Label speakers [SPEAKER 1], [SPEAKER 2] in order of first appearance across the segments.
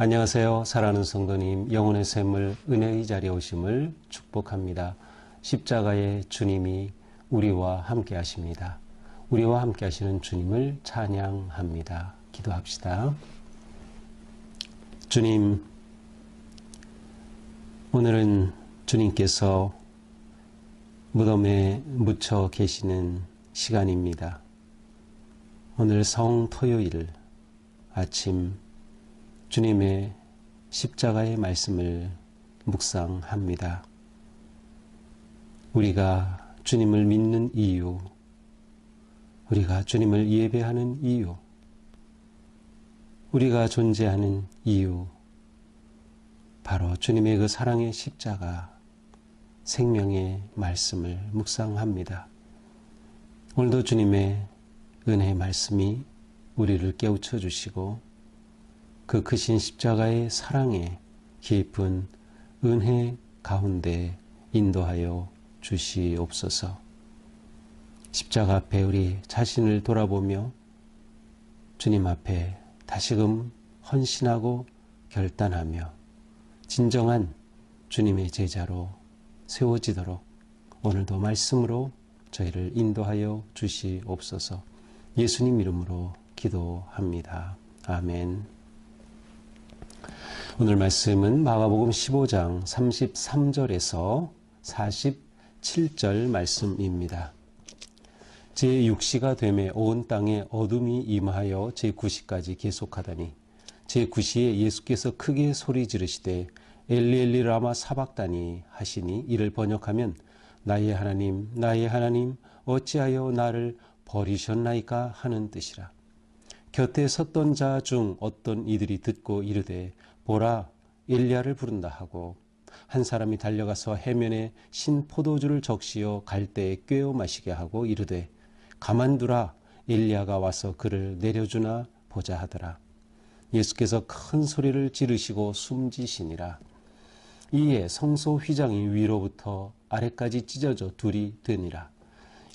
[SPEAKER 1] 안녕하세요. 사랑하는 성도님, 영혼의 샘물 은혜의 자리에 오심을 축복합니다. 십자가의 주님이 우리와 함께 하십니다. 우리와 함께 하시는 주님을 찬양합니다. 기도합시다. 주님, 오늘은 주님께서 무덤에 묻혀 계시는 시간입니다. 오늘 성토요일 아침 주님의 십자가의 말씀을 묵상합니다. 우리가 주님을 믿는 이유, 우리가 주님을 예배하는 이유, 우리가 존재하는 이유, 바로 주님의 그 사랑의 십자가, 생명의 말씀을 묵상합니다. 오늘도 주님의 은혜의 말씀이 우리를 깨우쳐 주시고 그 크신 십자가의 사랑의 깊은 은혜 가운데 인도하여 주시옵소서. 십자가 앞에 우리 자신을 돌아보며 주님 앞에 다시금 헌신하고 결단하며 진정한 주님의 제자로 세워지도록 오늘도 말씀으로 저희를 인도하여 주시옵소서. 예수님 이름으로 기도합니다. 아멘. 오늘 말씀은 마가복음 15장 33절에서 47절 말씀입니다. 제6시가 되매 온 땅에 어둠이 임하여 제9시까지 계속하더니 제9시에 예수께서 크게 소리 지르시되 엘리 엘리 라마 사박다니 하시니 이를 번역하면 나의 하나님 어찌하여 나를 버리셨나이까 하는 뜻이라. 곁에 섰던 자 중 어떤 이들이 듣고 이르되 보라 엘리야를 부른다 하고 한 사람이 달려가서 해면에 신 포도주를 적시어 갈대에 꿰어 마시게 하고 이르되 가만두라 엘리야가 와서 그를 내려주나 보자 하더라. 예수께서 큰 소리를 지르시고 숨지시니라. 이에 성소 휘장이 위로부터 아래까지 찢어져 둘이 되니라.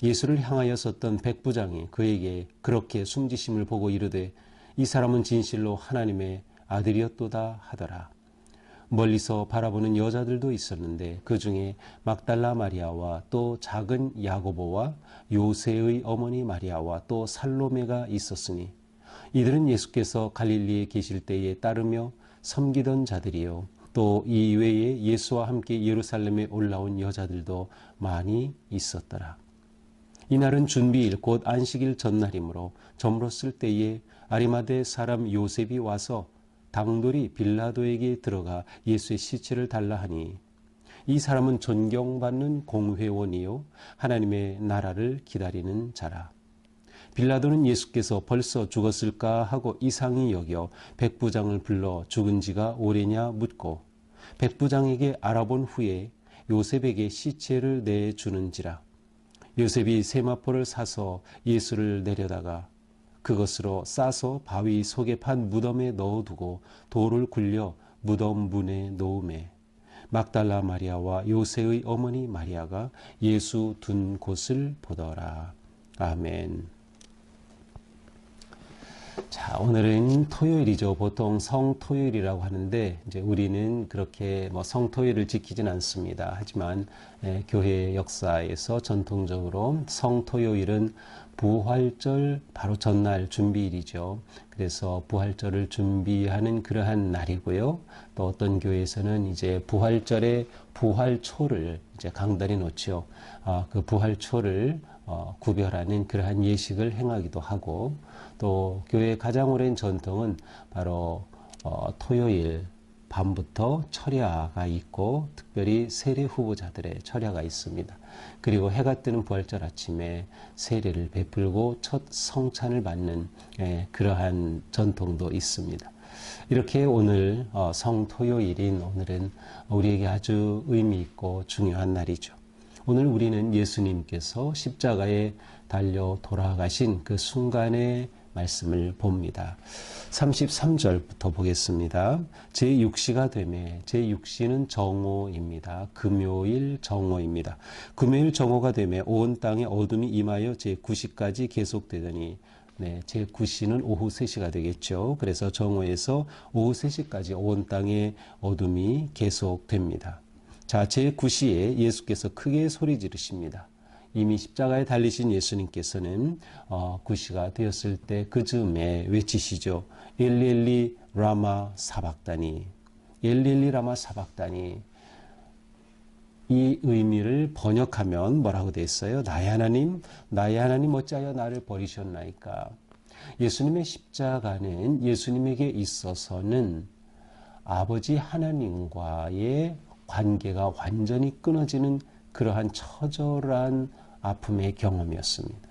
[SPEAKER 1] 예수를 향하여 섰던 백부장이 그에게 그렇게 숨지심을 보고 이르되 이 사람은 진실로 하나님의 아들이었도다 하더라. 멀리서 바라보는 여자들도 있었는데 그 중에 막달라 마리아와 또 작은 야고보와 요새의 어머니 마리아와 또 살로메가 있었으니 이들은 예수께서 갈릴리에 계실 때에 따르며 섬기던 자들이요 또 이 외에 예수와 함께 예루살렘에 올라온 여자들도 많이 있었더라. 이날은 준비일 곧 안식일 전날이므로 저물었을 때에 아리마대 사람 요셉이 와서 당돌이 빌라도에게 들어가 예수의 시체를 달라 하니 이 사람은 존경받는 공회원이요 하나님의 나라를 기다리는 자라. 빌라도는 예수께서 벌써 죽었을까 하고 이상히 여겨 백부장을 불러 죽은 지가 오래냐 묻고 백부장에게 알아본 후에 요셉에게 시체를 내주는지라. 요셉이 세마포를 사서 예수를 내려다가 그것으로 싸서 바위 속에 판 무덤에 넣어두고 돌을 굴려 무덤 문에 놓음에 막달라 마리아와 요새의 어머니 마리아가 예수 둔 곳을 보더라. 아멘. 자, 오늘은 토요일이죠. 보통 성토요일이라고 하는데 이제 우리는 그렇게 성토요일을 지키진 않습니다. 하지만 교회 역사에서 전통적으로 성토요일은 부활절 바로 전날 준비일이죠. 그래서 부활절을 준비하는 그러한 날이고요. 또 어떤 교회에서는 이제 부활절에 부활초를 이제 강단에 놓죠. 그 부활초를 구별하는 그러한 예식을 행하기도 하고 또 교회의 가장 오랜 전통은 바로 토요일 밤부터 철야가 있고 특별히 세례 후보자들의 철야가 있습니다. 그리고 해가 뜨는 부활절 아침에 세례를 베풀고 첫 성찬을 받는 그러한 전통도 있습니다. 이렇게 오늘 성토요일인 오늘은 우리에게 아주 의미 있고 중요한 날이죠. 오늘 우리는 예수님께서 십자가에 달려 돌아가신 그 순간의 말씀을 봅니다. 33절부터 보겠습니다. 제6시가 되매, 제6시는 정오입니다. 금요일 정오입니다. 금요일 정오가 되매 온 땅에 어둠이 임하여 제9시까지 계속되더니 네, 제9시는 오후 3시가 되겠죠. 그래서 정오에서 오후 3시까지 온 땅에 어둠이 계속됩니다. 자, 제9시에 예수께서 크게 소리 지르십니다. 이미 십자가에 달리신 예수님께서는 9시가 되었을 때 그 즈음에 외치시죠. 엘리 라마 사박다니. 엘리 라마 사박다니. 이 의미를 번역하면 뭐라고 돼 있어요? 나의 하나님 어찌하여 나를 버리셨나이까? 예수님의 십자가는 예수님에게 있어서는 아버지 하나님과의 관계가 완전히 끊어지는 그러한 처절한 아픔의 경험이었습니다.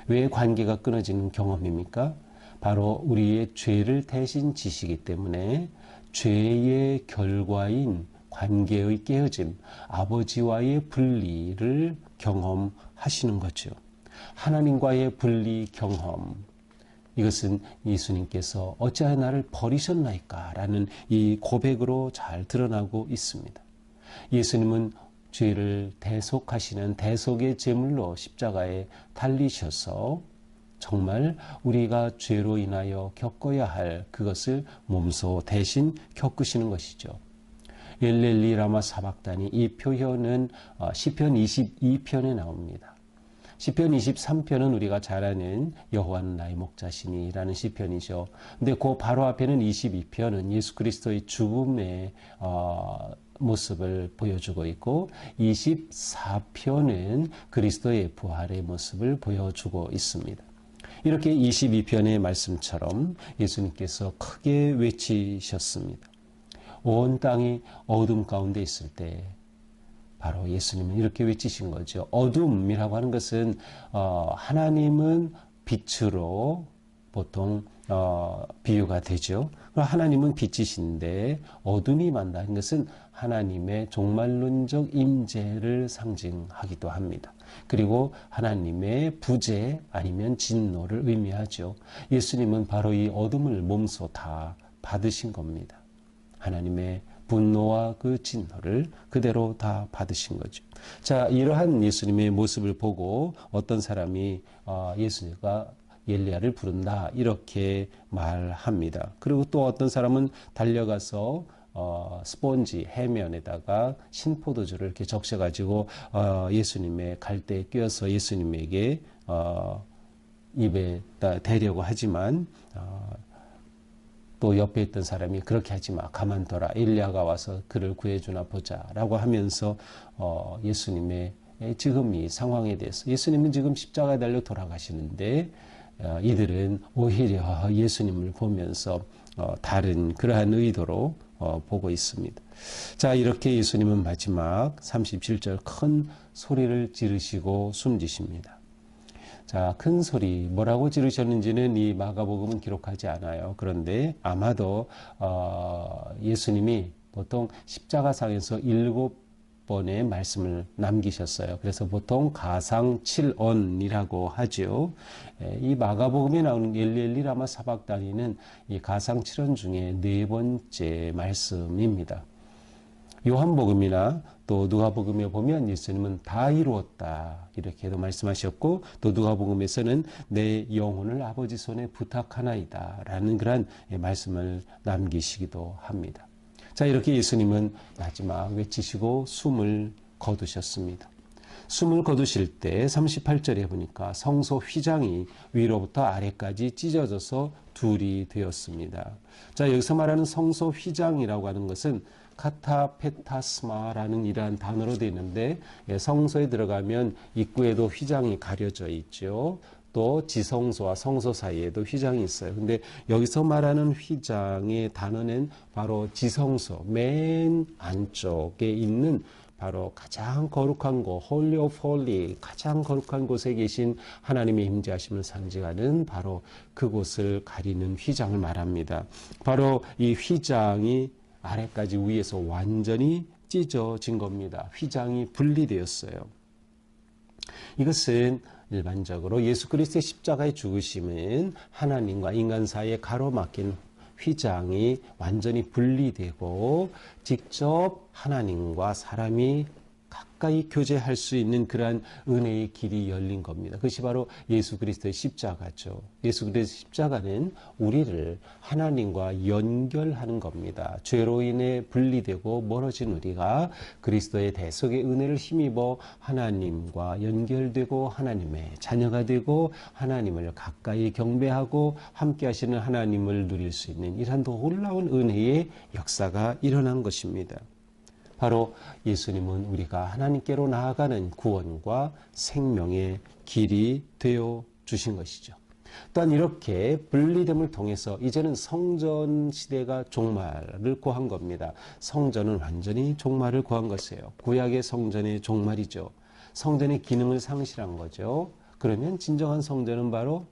[SPEAKER 1] 왜 관계가 끊어지는 경험입니까? 바로 우리의 죄를 대신 지시기 때문에 죄의 결과인 관계의 깨어짐, 아버지와의 분리를 경험하시는 거죠. 하나님과의 분리 경험, 이것은 예수님께서 어찌하여 나를 버리셨나이까? 라는 이 고백으로 잘 드러나고 있습니다. 예수님은 죄를 대속하시는 대속의 제물로 십자가에 달리셔서 정말 우리가 죄로 인하여 겪어야 할 그것을 몸소 대신 겪으시는 것이죠. 엘렐리 라마 사박다니, 이 표현은 시편 22편에 나옵니다. 시편 23편은 우리가 잘 아는 여호와는 나의 목자시니라는 시편이죠. 근데 그 바로 앞에는 22편은 예수 그리스도의 죽음의 모습을 보여주고 있고 24편은 그리스도의 부활의 모습을 보여주고 있습니다. 이렇게 22편의 말씀처럼 예수님께서 크게 외치셨습니다. 온 땅이 어둠 가운데 있을 때 바로 예수님은 이렇게 외치신 거죠. 어둠이라고 하는 것은 하나님은 빛으로 보통 비유가 되죠. 하나님은 빛이신데 어둠이 만다는 것은 하나님의 종말론적 임재를 상징하기도 합니다. 그리고 하나님의 부재 아니면 진노를 의미하죠. 예수님은 바로 이 어둠을 몸소 다 받으신 겁니다. 하나님의 분노와 그 진노를 그대로 다 받으신 거죠. 자, 이러한 예수님의 모습을 보고 어떤 사람이 예수가 엘리야를 부른다 이렇게 말합니다. 그리고 또 어떤 사람은 달려가서 스폰지 해면에다가 신포도주를 이렇게 적셔가지고 예수님의 갈대에 끼워서 예수님에게 입에 대려고 하지만 또 옆에 있던 사람이 그렇게 하지 마, 가만둬라, 엘리야가 와서 그를 구해주나 보자라고 하면서 예수님의 지금 이 상황에 대해서, 예수님은 지금 십자가에 달려 돌아가시는데 이들은 오히려 예수님을 보면서 다른 그러한 의도로 보고 있습니다. 자, 이렇게 예수님은 마지막 37절 큰 소리를 지르시고 숨지십니다. 자, 큰 소리 뭐라고 지르셨는지는 이 마가복음은 기록하지 않아요. 그런데 아마도 예수님이 보통 십자가상에서 7번의 말씀을 남기셨어요. 그래서 보통 가상 7언이라고 하죠. 이 마가복음에 나오는 엘리 라마 사박다니는 이 가상 7언 중에 4번째 말씀입니다. 요한복음이나 또 누가복음에 보면 예수님은 다 이루었다 이렇게도 말씀하셨고, 또 누가복음에서는 내 영혼을 아버지 손에 부탁하나이다 라는 그런 말씀을 남기시기도 합니다. 자, 이렇게 예수님은 마지막 외치시고 숨을 거두셨습니다. 숨을 거두실 때 38절에 보니까 성소 휘장이 위로부터 아래까지 찢어져서 둘이 되었습니다. 자, 여기서 말하는 성소 휘장이라고 하는 것은 카타페타스마라는 이러한 단어로 되어 있는데, 성소에 들어가면 입구에도 휘장이 가려져 있죠. 또 지성소와 성소 사이에도 휘장이 있어요. 근데 여기서 말하는 휘장의 단어는 바로 지성소 맨 안쪽에 있는 바로 가장 거룩한 곳, Holy of Holy, 가장 거룩한 곳에 계신 하나님의 임재하심을 상징하는 바로 그곳을 가리는 휘장을 말합니다. 바로 이 휘장이 아래까지 위에서 완전히 찢어진 겁니다. 휘장이 분리되었어요. 이것은 일반적으로 예수 그리스도의 십자가의 죽으심은 하나님과 인간 사이에 가로막힌 휘장이 완전히 분리되고 직접 하나님과 사람이 가까이 교제할 수 있는 그러한 은혜의 길이 열린 겁니다. 그것이 바로 예수 그리스도의 십자가죠. 예수 그리스도의 십자가는 우리를 하나님과 연결하는 겁니다. 죄로 인해 분리되고 멀어진 우리가 그리스도의 대속의 은혜를 힘입어 하나님과 연결되고 하나님의 자녀가 되고 하나님을 가까이 경배하고 함께 하시는 하나님을 누릴 수 있는 이러한 놀라운 은혜의 역사가 일어난 것입니다. 바로 예수님은 우리가 하나님께로 나아가는 구원과 생명의 길이 되어 주신 것이죠. 또한 이렇게 분리됨을 통해서 이제는 성전 시대가 종말을 고한 겁니다. 성전은 완전히 종말을 고한 것이에요. 구약의 성전의 종말이죠. 성전의 기능을 상실한 거죠. 그러면 진정한 성전은 바로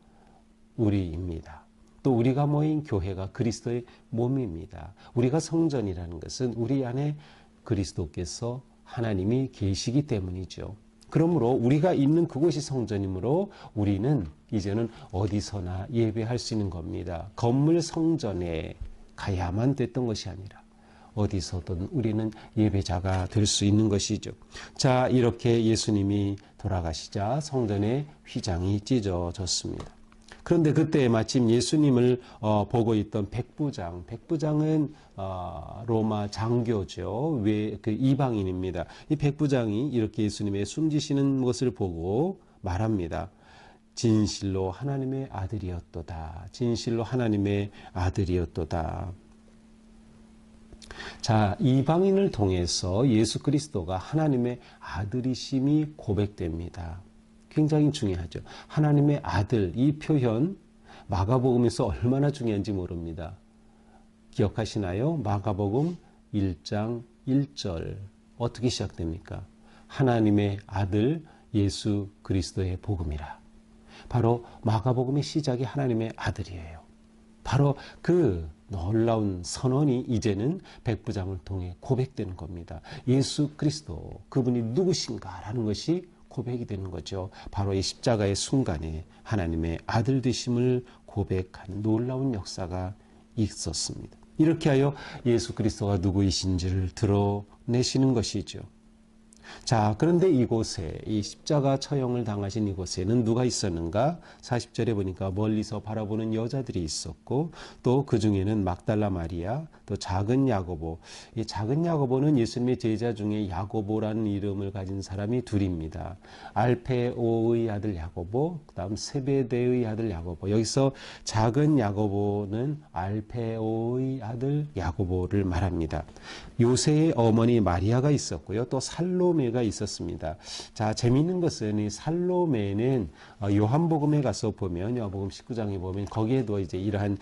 [SPEAKER 1] 우리입니다. 또 우리가 모인 교회가 그리스도의 몸입니다. 우리가 성전이라는 것은 우리 안에 그리스도께서 하나님이 계시기 때문이죠. 그러므로 우리가 있는 그곳이 성전이므로 우리는 이제는 어디서나 예배할 수 있는 겁니다. 건물 성전에 가야만 됐던 것이 아니라 어디서든 우리는 예배자가 될 수 있는 것이죠. 자, 이렇게 예수님이 돌아가시자 성전의 휘장이 찢어졌습니다. 그런데 그때 마침 예수님을 보고 있던 백부장은 로마 장교죠. 그 이방인입니다. 이 백부장이 이렇게 예수님의 숨지시는 것을 보고 말합니다. 진실로 하나님의 아들이었도다. 진실로 하나님의 아들이었도다. 자, 이방인을 통해서 예수 그리스도가 하나님의 아들이심이 고백됩니다. 굉장히 중요하죠. 하나님의 아들, 이 표현 마가복음에서 얼마나 중요한지 모릅니다. 기억하시나요? 마가복음 1장 1절 어떻게 시작됩니까? 하나님의 아들 예수 그리스도의 복음이라. 바로 마가복음의 시작이 하나님의 아들이에요. 바로 그 놀라운 선언이 이제는 백부장을 통해 고백되는 겁니다. 예수 그리스도, 그분이 누구신가라는 것이 고백이 되는 거죠. 바로 이 십자가의 순간에 하나님의 아들 되심을 고백한 놀라운 역사가 있었습니다. 이렇게 하여 예수 그리스도가 누구이신지를 드러내시는 것이죠. 자, 그런데 이곳에 이 십자가 처형을 당하신 이곳에는 누가 있었는가? 40절에 보니까 멀리서 바라보는 여자들이 있었고 또 그 중에는 막달라 마리아, 또 작은 야고보. 이 작은 야고보는 예수님의 제자 중에 야고보라는 이름을 가진 사람이 둘입니다. 알페오의 아들 야고보, 그다음 세베대의 아들 야고보. 여기서 작은 야고보는 알페오의 아들 야고보를 말합니다. 요새의 어머니 마리아가 있었고요. 또 살로메가 있었습니다. 자, 재미있는 것은 이 살로메는 요한복음에 가서 보면 요한복음 19장에 보면 거기에도 이제 이러한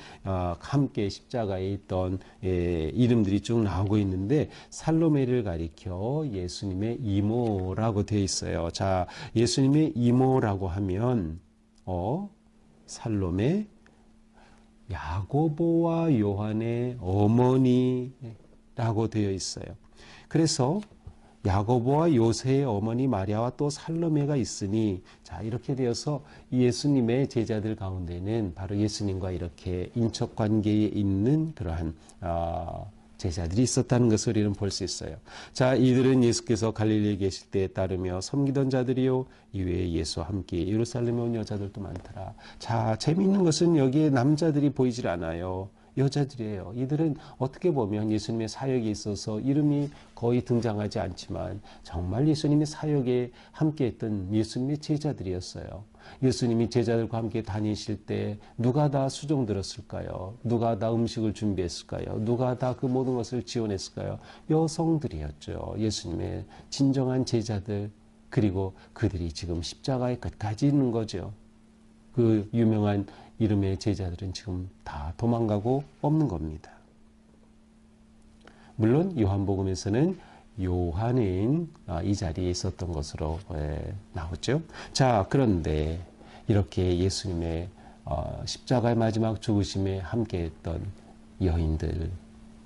[SPEAKER 1] 함께 십자가에 있던 이름들이 쭉 나오고 있는데 살로메를 가리켜 예수님의 이모라고 되어 있어요. 자, 예수님의 이모라고 하면 살로메, 야고보와 요한의 어머니라고 되어 있어요. 그래서 야고보와 요새의 어머니 마리아와 또 살로메가 있으니, 자, 이렇게 되어서 예수님의 제자들 가운데는 바로 예수님과 이렇게 인척 관계에 있는 그러한 제자들이 있었다는 것을 우리는 볼 수 있어요. 자, 이들은 예수께서 갈릴리에 계실 때에 따르며 섬기던 자들이요, 이외에 예수와 함께 예루살렘에 온 여자들도 많더라. 자, 재미있는 것은 여기에 남자들이 보이질 않아요. 여자들이에요. 이들은 어떻게 보면 예수님의 사역에 있어서 이름이 거의 등장하지 않지만 정말 예수님의 사역에 함께했던 예수님의 제자들이었어요. 예수님이 제자들과 함께 다니실 때 누가 다 수종 들었을까요? 누가 다 음식을 준비했을까요? 누가 다 그 모든 것을 지원했을까요? 여성들이었죠. 예수님의 진정한 제자들, 그리고 그들이 지금 십자가의 끝까지 있는 거죠. 그 유명한 이름의 제자들은 지금 다 도망가고 없는 겁니다. 물론 요한복음에서는 요한은 이 자리에 있었던 것으로 나오죠. 자, 그런데 이렇게 예수님의 십자가의 마지막 죽으심에 함께했던 여인들,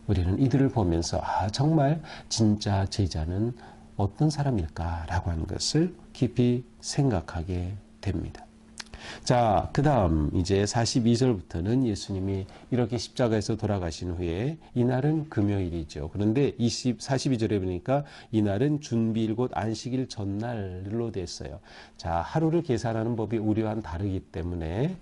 [SPEAKER 1] 우리는 이들을 보면서 정말 진짜 제자는 어떤 사람일까라고 하는 것을 깊이 생각하게 됩니다. 자, 그 다음 이제 42절부터는 예수님이 이렇게 십자가에서 돌아가신 후에 이날은 금요일이죠. 그런데 42절에 보니까 이날은 준비일 곧 안식일 전날로 됐어요. 자, 하루를 계산하는 법이 우리와는 다르기 때문에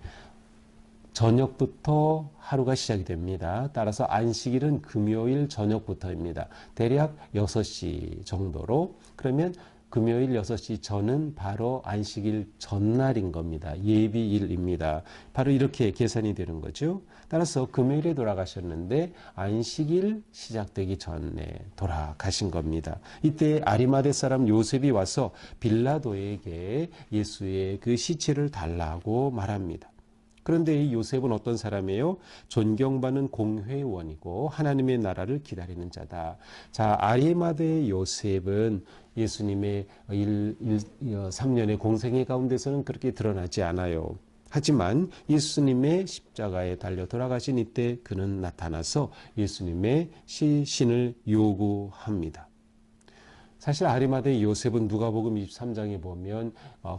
[SPEAKER 1] 저녁부터 하루가 시작이 됩니다. 따라서 안식일은 금요일 저녁부터입니다. 대략 6시 정도로. 그러면 금요일 6시 전은 바로 안식일 전날인 겁니다. 예비일입니다. 바로 이렇게 계산이 되는 거죠. 따라서 금요일에 돌아가셨는데 안식일 시작되기 전에 돌아가신 겁니다. 이때 아리마대 사람 요셉이 와서 빌라도에게 예수의 그 시체를 달라고 말합니다. 그런데 이 요셉은 어떤 사람이에요? 존경받는 공회원이고 하나님의 나라를 기다리는 자다. 자, 아리마대의 요셉은 예수님의 3년의 공생애 가운데서는 그렇게 드러나지 않아요. 하지만 예수님의 십자가에 달려 돌아가신 이때 그는 나타나서 예수님의 시신을 요구합니다. 사실 아리마대 요셉은 누가복음 23장에 보면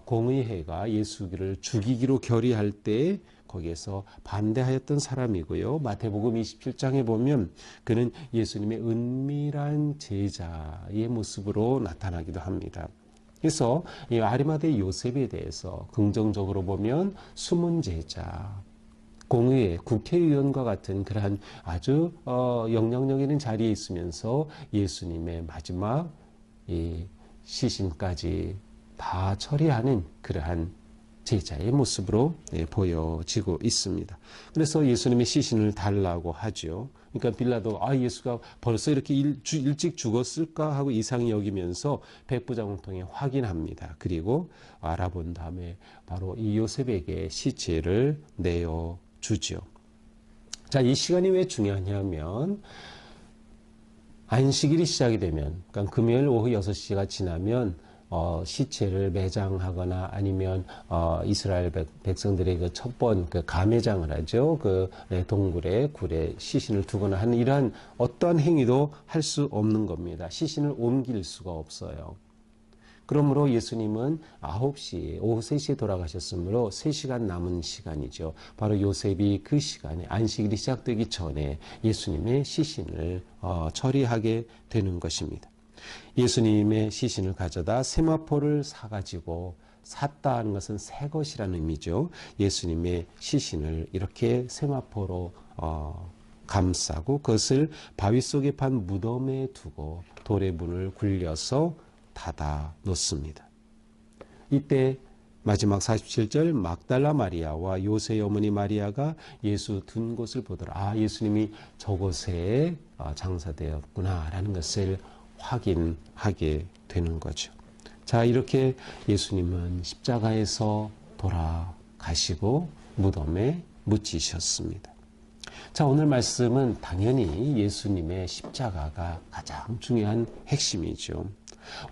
[SPEAKER 1] 공의회가 예수를 죽이기로 결의할 때 거기에서 반대하였던 사람이고요. 마태복음 27장에 보면 그는 예수님의 은밀한 제자의 모습으로 나타나기도 합니다. 그래서 이 아리마대 요셉에 대해서 긍정적으로 보면 숨은 제자, 공의회, 국회의원과 같은 그러한 아주 영향력 있는 자리에 있으면서 예수님의 마지막 이 시신까지 다 처리하는 그러한 제자의 모습으로 보여지고 있습니다. 그래서 예수님의 시신을 달라고 하죠. 그러니까 빌라도 예수가 벌써 이렇게 일찍 죽었을까 하고 이상히 여기면서 백부장을 통해 확인합니다. 그리고 알아본 다음에 바로 이 요셉에게 시체를 내어주죠. 자, 이 시간이 왜 중요하냐면 안식일이 시작이 되면, 그러니까 금요일 오후 6시가 지나면 시체를 매장하거나 아니면 이스라엘 백성들의 그 첫 그 가매장을 하죠. 그 동굴에 굴에 시신을 두거나 하는 이러한 어떠한 행위도 할 수 없는 겁니다. 시신을 옮길 수가 없어요. 그러므로 예수님은 9시, 오후 3시에 돌아가셨으므로 3시간 남은 시간이죠. 바로 요셉이 그 시간에 안식일이 시작되기 전에 예수님의 시신을 처리하게 되는 것입니다. 예수님의 시신을 가져다 세마포를 사가지고 샀다 하는 것은 새 것이라는 의미죠. 예수님의 시신을 이렇게 세마포로 감싸고 그것을 바위 속에 판 무덤에 두고 돌에 문을 굴려서 닫아 놓습니다. 이때 마지막 47절 막달라 마리아와 요새의 어머니 마리아가 예수 둔 곳을 보더라. 예수님이 저곳에 장사되었구나라는 것을 확인하게 되는 거죠. 자, 이렇게 예수님은 십자가에서 돌아가시고 무덤에 묻히셨습니다. 자, 오늘 말씀은 당연히 예수님의 십자가가 가장 중요한 핵심이죠.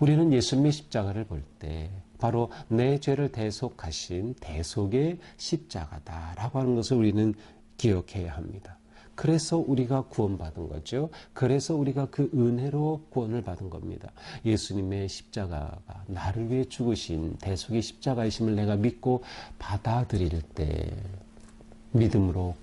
[SPEAKER 1] 우리는 예수님의 십자가를 볼 때 바로 내 죄를 대속하신 대속의 십자가다라고 하는 것을 우리는 기억해야 합니다. 그래서 우리가 구원받은 거죠. 그래서 우리가 그 은혜로 구원을 받은 겁니다. 예수님의 십자가가 나를 위해 죽으신 대속의 십자가이심을 내가 믿고 받아들일 때 믿음으로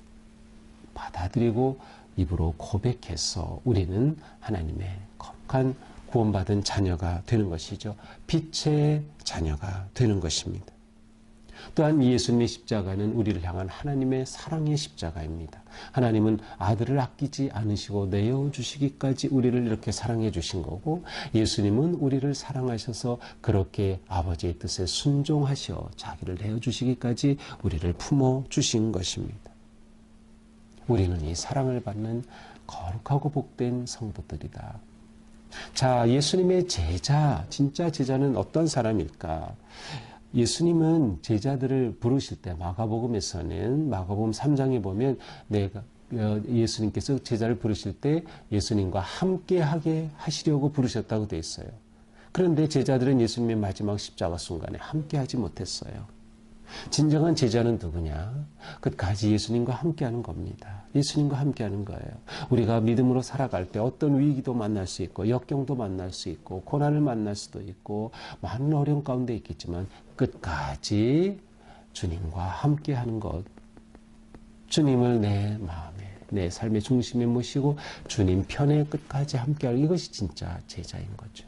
[SPEAKER 1] 받아들이고 입으로 고백해서 우리는 하나님의 거룩한 구원받은 자녀가 되는 것이죠. 빛의 자녀가 되는 것입니다. 또한 예수님의 십자가는 우리를 향한 하나님의 사랑의 십자가입니다. 하나님은 아들을 아끼지 않으시고 내어주시기까지 우리를 이렇게 사랑해 주신 거고, 예수님은 우리를 사랑하셔서 그렇게 아버지의 뜻에 순종하셔 자기를 내어주시기까지 우리를 품어주신 것입니다. 우리는 이 사랑을 받는 거룩하고 복된 성도들이다. 자, 예수님의 제자, 진짜 제자는 어떤 사람일까? 예수님은 제자들을 부르실 때 마가복음에서는 마가복음 3장에 보면 예수님께서 제자를 부르실 때 예수님과 함께하게 하시려고 부르셨다고 되어 있어요. 그런데 제자들은 예수님의 마지막 십자가 순간에 함께하지 못했어요. 진정한 제자는 누구냐? 끝까지 예수님과 함께하는 겁니다. 예수님과 함께하는 거예요. 우리가 믿음으로 살아갈 때 어떤 위기도 만날 수 있고 역경도 만날 수 있고 고난을 만날 수도 있고 많은 어려움 가운데 있겠지만 끝까지 주님과 함께 하는 것, 주님을 내 마음에, 내 삶의 중심에 모시고 주님 편에 끝까지 함께할, 이것이 진짜 제자인 거죠.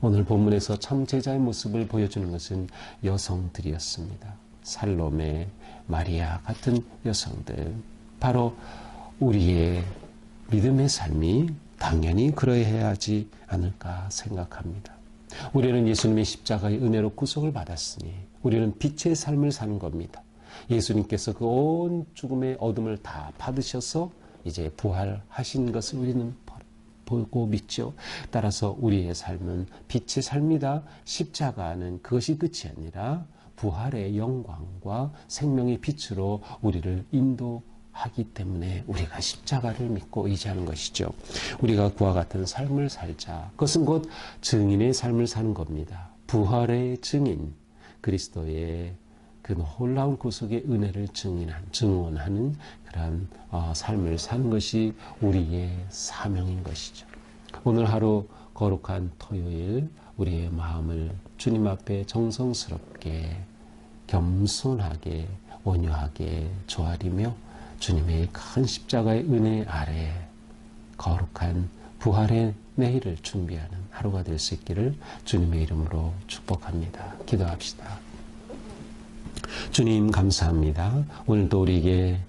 [SPEAKER 1] 오늘 본문에서 참 제자의 모습을 보여주는 것은 여성들이었습니다. 살로메, 마리아 같은 여성들, 바로 우리의 믿음의 삶이 당연히 그러해야 하지 않을까 생각합니다. 우리는 예수님의 십자가의 은혜로 구속을 받았으니 우리는 빛의 삶을 사는 겁니다. 예수님께서 그 온 죽음의 어둠을 다 받으셔서 이제 부활하신 것을 우리는 보고 믿죠. 따라서 우리의 삶은 빛의 삶이다. 십자가는 그것이 끝이 아니라 부활의 영광과 생명의 빛으로 우리를 인도하기 때문에 우리가 십자가를 믿고 의지하는 것이죠. 우리가 그와 같은 삶을 살자. 그것은 곧 증인의 삶을 사는 겁니다. 부활의 증인, 그리스도의 그 놀라운 구속의 은혜를 증언하는 그런 삶을 사는 것이 우리의 사명인 것이죠. 오늘 하루 거룩한 토요일, 우리의 마음을 주님 앞에 정성스럽게, 겸손하게, 온유하게 조아리며 주님의 큰 십자가의 은혜 아래 거룩한 부활의 내일을 준비하는 하루가 될 수 있기를 주님의 이름으로 축복합니다. 기도합시다. 주님 감사합니다. 오늘도 우리에게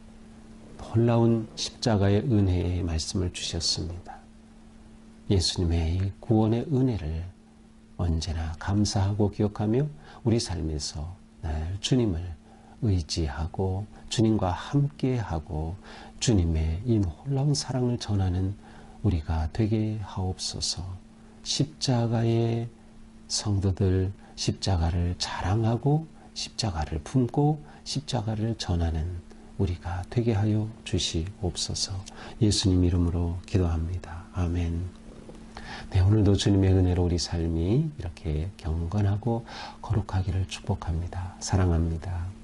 [SPEAKER 1] 놀라운 십자가의 은혜의 말씀을 주셨습니다. 예수님의 구원의 은혜를 언제나 감사하고 기억하며 우리 삶에서 늘 주님을 의지하고 주님과 함께하고 주님의 이 놀라운 사랑을 전하는 우리가 되게 하옵소서. 십자가의 성도들, 십자가를 자랑하고 십자가를 품고 십자가를 전하는 우리가 되게 하여 주시옵소서. 예수님 이름으로 기도합니다. 아멘. 네, 오늘도 주님의 은혜로 우리 삶이 이렇게 경건하고 거룩하기를 축복합니다. 사랑합니다.